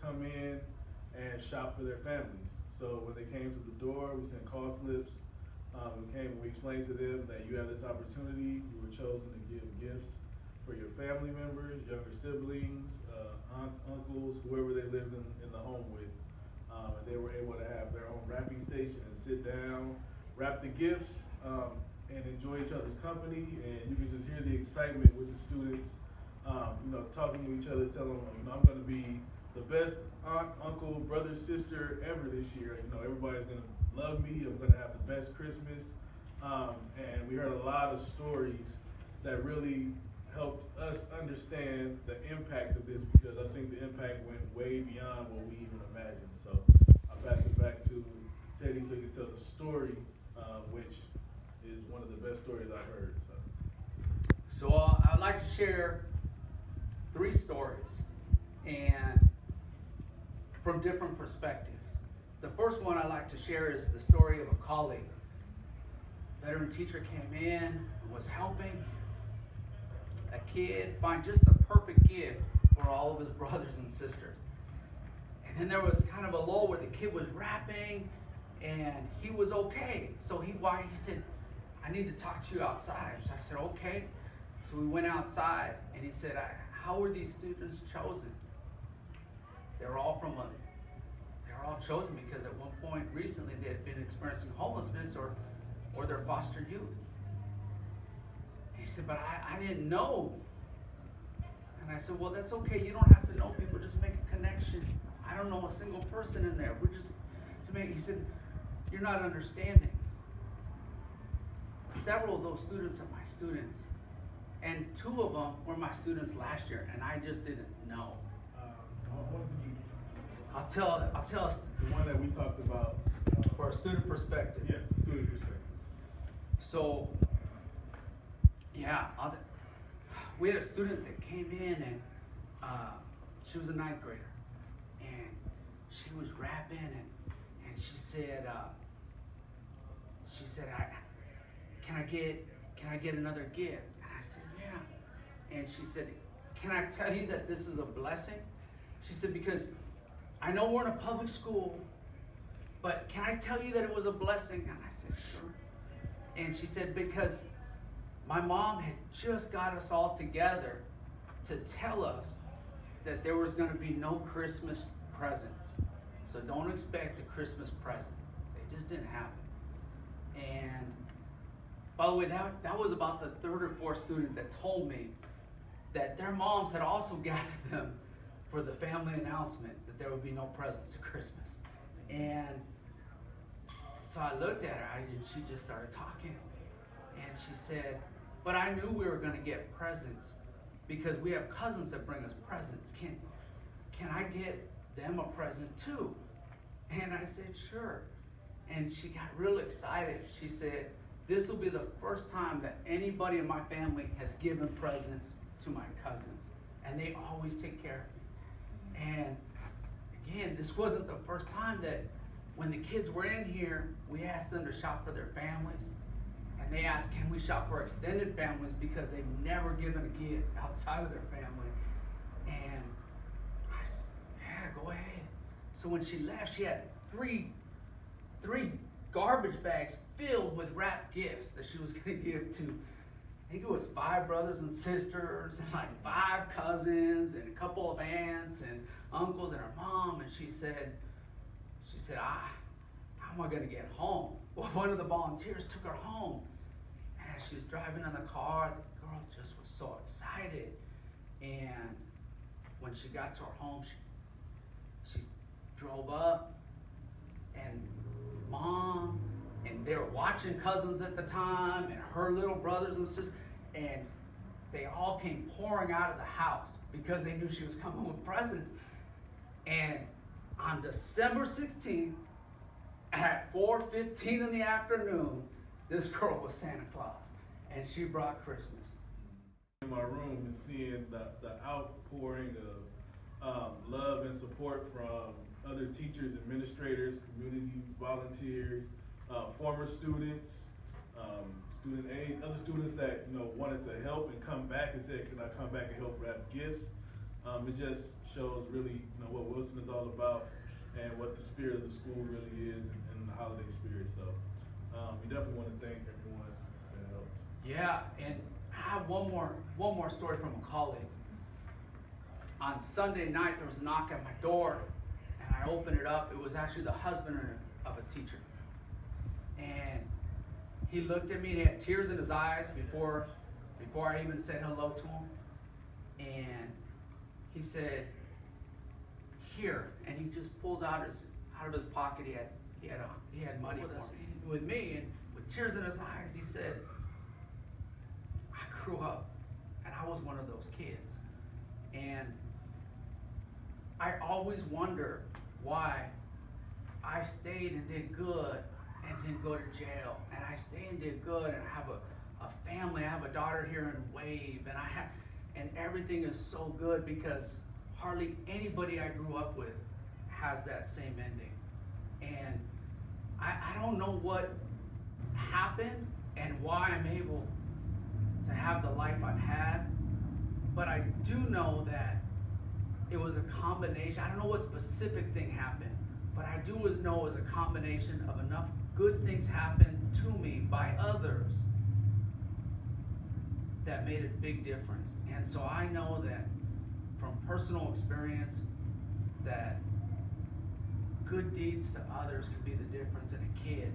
come in and shop for their families. So when they came to the door, we sent call slips. We explained to them that you have this opportunity. You were chosen to give gifts for your family members, younger siblings, aunts, uncles, whoever they lived in the home with. And they were able to have their own wrapping station and sit down, wrap the gifts, and enjoy each other's company. And you can just hear the excitement with the students, talking to each other, telling them, I'm going to be the best aunt, uncle, brother, sister ever this year. Everybody's going to love me. I'm going to have the best Christmas. And we heard a lot of stories that really helped us understand the impact of this, because I think the impact went way beyond what we even imagined. So I'll pass it back to Teddy so he can tell the story, which is one of the best stories I've heard. So I'd like to share 3 stories, and from different perspectives. The first one I'd like to share is the story of a colleague. A veteran teacher came in and was helping a kid find just the perfect gift for all of his brothers and sisters. And then there was kind of a lull where the kid was rapping and he was okay. So he said, I need to talk to you outside. So I said, okay. So we went outside and he said, how were these students chosen? They're all chosen because at one point recently they had been experiencing homelessness or their foster youth. He said, but I didn't know. And I said, well, that's okay. You don't have to know people. Just make a connection. I don't know a single person in there. He said, you're not understanding. Several of those students are my students. And 2 of them were my students last year, and I just didn't know. I'll tell us the one that we talked about for a student perspective. Yes, the student perspective. So, yeah, we had a student that came in and she was a 9th grader, and she was rapping and she said, can I get another gift? And I said, yeah. And she said, can I tell you that this is a blessing? She said, because I know we're in a public school, but can I tell you that it was a blessing? And I said, sure. And she said, because my mom had just got us all together to tell us that there was going to be no Christmas presents. So don't expect a Christmas present. They just didn't happen. And by the way, that was about the 3rd or 4th student that told me that their moms had also gathered them for the family announcement that there would be no presents at Christmas. And so I looked at her and she just started talking. And she said, but I knew we were going to get presents because we have cousins that bring us presents. Can I get them a present too? And I said, sure. And she got real excited. She said, this will be the first time that anybody in my family has given presents to my cousins. And they always take care of me. And again, this wasn't the first time that when the kids were in here, we asked them to shop for their families. And they asked, can we shop for extended families, because they've never given a gift outside of their family. And I said, yeah, go ahead. So when she left, she had three garbage bags filled with wrapped gifts that she was going to give to, I think it was 5 brothers and sisters, and like 5 cousins, and a couple of aunts and uncles, and her mom. And she said, how am I going to get home? Well, one of the volunteers took her home. And as she was driving in the car, the girl just was so excited. And when she got to her home, she drove up, and mom, and they were watching cousins at the time, and her little brothers and sisters, and they all came pouring out of the house because they knew she was coming with presents. And on December 16th, at 4:15 in the afternoon, this girl was Santa Claus, and she brought Christmas. In my room and seeing the outpouring of love and support from other teachers, administrators, community volunteers, former students, student aides, other students that wanted to help and come back and said, can I come back and help wrap gifts? It just shows really, what Wilson is all about and what the spirit of the school really is and the holiday spirit. So we definitely want to thank everyone that helped. Yeah, and I have one more story from a colleague. On Sunday night, there was a knock at my door, and I opened it up. It was actually the husband of a teacher. And he looked at me, and he had tears in his eyes before I even said hello to him. And he said, "Here," and he just pulls out of his pocket. He had money with me, and with tears in his eyes, he said, "I grew up, and I was one of those kids, and I always wonder why I stayed and did good and didn't go to jail, and I stayed and did good, and I have a family. I have a daughter here in Wave, and everything is so good because hardly anybody I grew up with has that same ending. And I don't know what happened and why I'm able to have the life I've had, but I do know that it was a combination. I don't know what specific thing happened, but I do know it was a combination of enough good things happen to me by others that made a big difference. And so I know that from personal experience that good deeds to others can be the difference in a kid